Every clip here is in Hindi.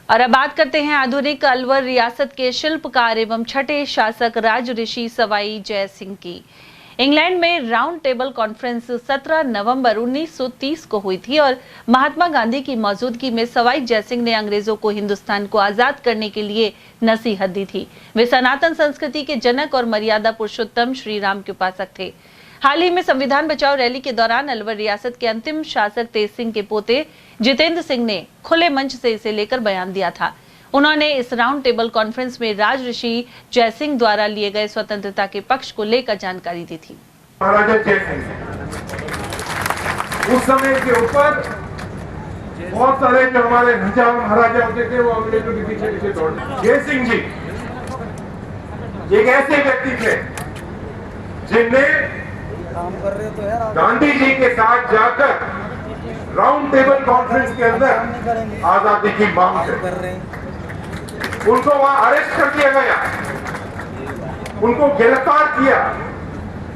और अब बात करते हैं आधुनिक अलवर रियासत के शिल्पकार एवं छठे शासक राज ऋषि सवाई जय सिंह की। इंग्लैंड में राउंड टेबल कॉन्फ्रेंस 17 नवंबर 1930 को हुई थी और महात्मा गांधी की मौजूदगी में सवाई जय सिंह ने अंग्रेजों को हिंदुस्तान को आजाद करने के लिए नसीहत दी थी। वे सनातन संस्कृति के जनक और मर्यादा पुरुषोत्तम श्री राम के उपासक थे। हाल ही में संविधान बचाओ रैली के दौरान अलवर रियासत के अंतिम शासक तेज सिंह के पोते जितेंद्र सिंह ने खुले मंच से इसे लेकर बयान दिया था। उन्होंने इस राउंड टेबल कॉन्फ्रेंस में राज ऋषि जय सिंह द्वारा लिए गए स्वतंत्रता के पक्ष को लेकर जानकारी दी थी। महाराजा जय सिंह उस समय के ऊपर बहुत सारे जो हमारे राजा महाराजा होते थे वो अंग्रेजों के पीछे पीछे दौड़। जय सिंह जी एक ऐसे व्यक्ति थे जिनने गांधी जी के साथ जाकर राउंड टेबल कॉन्फ्रेंस के अंदर आजादी की मांग की। उनको वहां अरेस्ट कर दिया गया, उनको गिरफ्तार किया,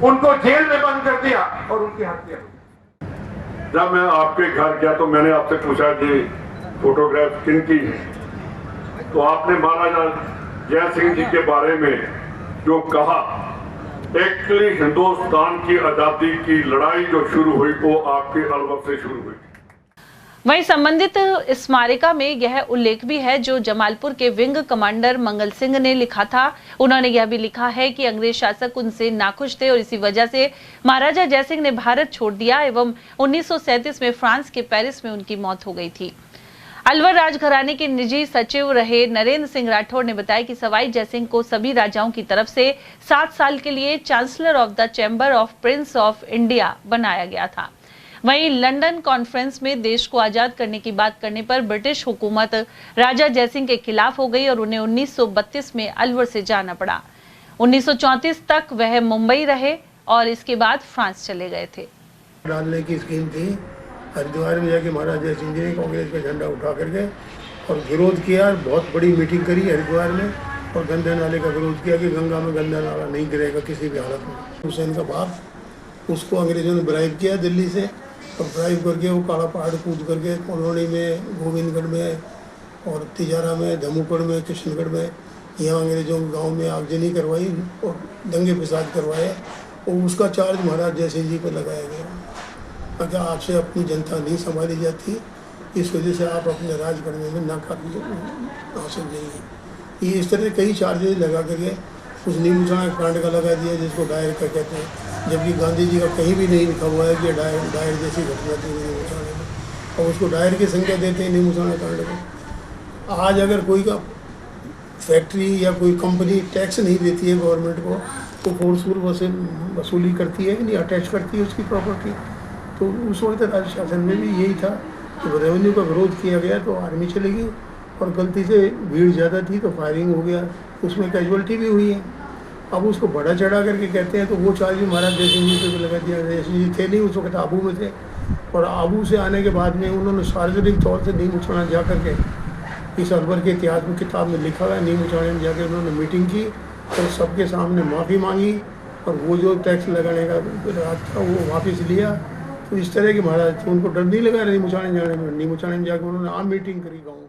उनको जेल में बंद कर दिया और उनकी हत्या हुई। जब मैं आपके घर गया तो मैंने आपसे पूछा कि फोटोग्राफ किन की है, तो आपने महाराजा जय सिंह जी के बारे में जो कहा, एक्चुअली हिंदुस्तान की आजादी की लड़ाई जो शुरू हुई वो आपके अलवर से शुरू हुई। वहीं संबंधित स्मारिका में यह उल्लेख भी है जो जमालपुर के विंग कमांडर मंगल सिंह ने लिखा था। उन्होंने यह भी लिखा है कि अंग्रेज शासक उनसे नाखुश थे और इसी वजह से महाराजा जय सिंह ने भारत छोड़ दिया एवं 1937 में फ्रांस के पेरिस में उनकी मौत हो गई थी। अलवर राजघराने के निजी सचिव रहे नरेंद्र सिंह राठौड़ ने बताया कि सवाई जय सिंह को सभी राजाओं की तरफ से 7 साल के लिए chancellor of the chamber of Prince of India बनाया गया था। वहीं लंदन कॉन्फ्रेंस में देश को आजाद करने की बात करने पर ब्रिटिश हुकूमत राजा जय सिंह के खिलाफ हो गई और उन्हें 1932 में अलवर से जाना पड़ा। 1934 तक वह मुंबई रहे और इसके बाद फ्रांस चले गए थे। डालने की स्कीम थी। हरिद्वार में जाके महाराजा जय सिंह जी ने कांग्रेस का झंडा उठा करके और विरोध किया। बहुत बड़ी मीटिंग करी हरिद्वार में और गंदे नाले का विरोध किया कि गंगा में गंदा नाला नहीं गिरेगा किसी भी हालत में। हुसैन का बाप, उसको अंग्रेजों ने ब्राइब किया दिल्ली से और ब्राइब करके वो काला पहाड़ कूद करके कॉलोनी में, गोविंदगढ़ में और तिजारा में, धमुकड़ में, किशनगढ़ में, यहाँ अंग्रेजों के गाँव में आगजनी करवाई और दंगे फसाद करवाए और उसका चार्ज महाराज जय सिंह जी पर लगाया गया। अगर आपसे अपनी जनता नहीं संभाली जाती, इस वजह से आप अपने राज करने में नाकामी हासिल नहीं है। ये इस तरह कई चार्जेस लगा करके उस नीमूचाना कांड का लगा दिया जिसको डायर का कहते हैं, जबकि गांधी जी का कहीं भी नहीं लिखा हुआ है कि डायर जैसी घटना थी नीमूचाना में, और उसको डायर की संख्या देते हैं नीमूचाना कांड को। आज अगर कोई का फैक्ट्री या कोई कंपनी टैक्स नहीं देती है गवर्नमेंट को, तो फोर्सफुल वसूली करती है कि नहीं, अटैच करती है उसकी प्रॉपर्टी। तो उस वक्त राज्य शासन में भी यही था कि रेवेन्यू का विरोध किया गया तो आर्मी चली गई और गलती से भीड़ ज़्यादा थी तो फायरिंग हो गया, उसमें कैजुअल्टी भी हुई है। अब उसको बड़ा चढ़ा करके कहते हैं तो वो चार्ज भी महाराज जय सिंह जी पे लगा दिया। जय सिंह जी थे नहीं उस वक्त, आबू में थे, और आबू से आने के बाद में उन्होंने सार्वजनिक तौर से नीम उछाना जा करके इस अलवर के इतिहास में किताब में लिखा हुआ है, नीम उछाने में जाकर उन्होंने मीटिंग की और सबके सामने माफ़ी मांगी और वो जो टैक्स लगाने का राज था वो वापस लिया। तो इस तरह के महाराज उनको डर नहीं लगा नीम उछाने जाने में। नीम उछाने में जाकर उन्होंने आम मीटिंग करी गाँव।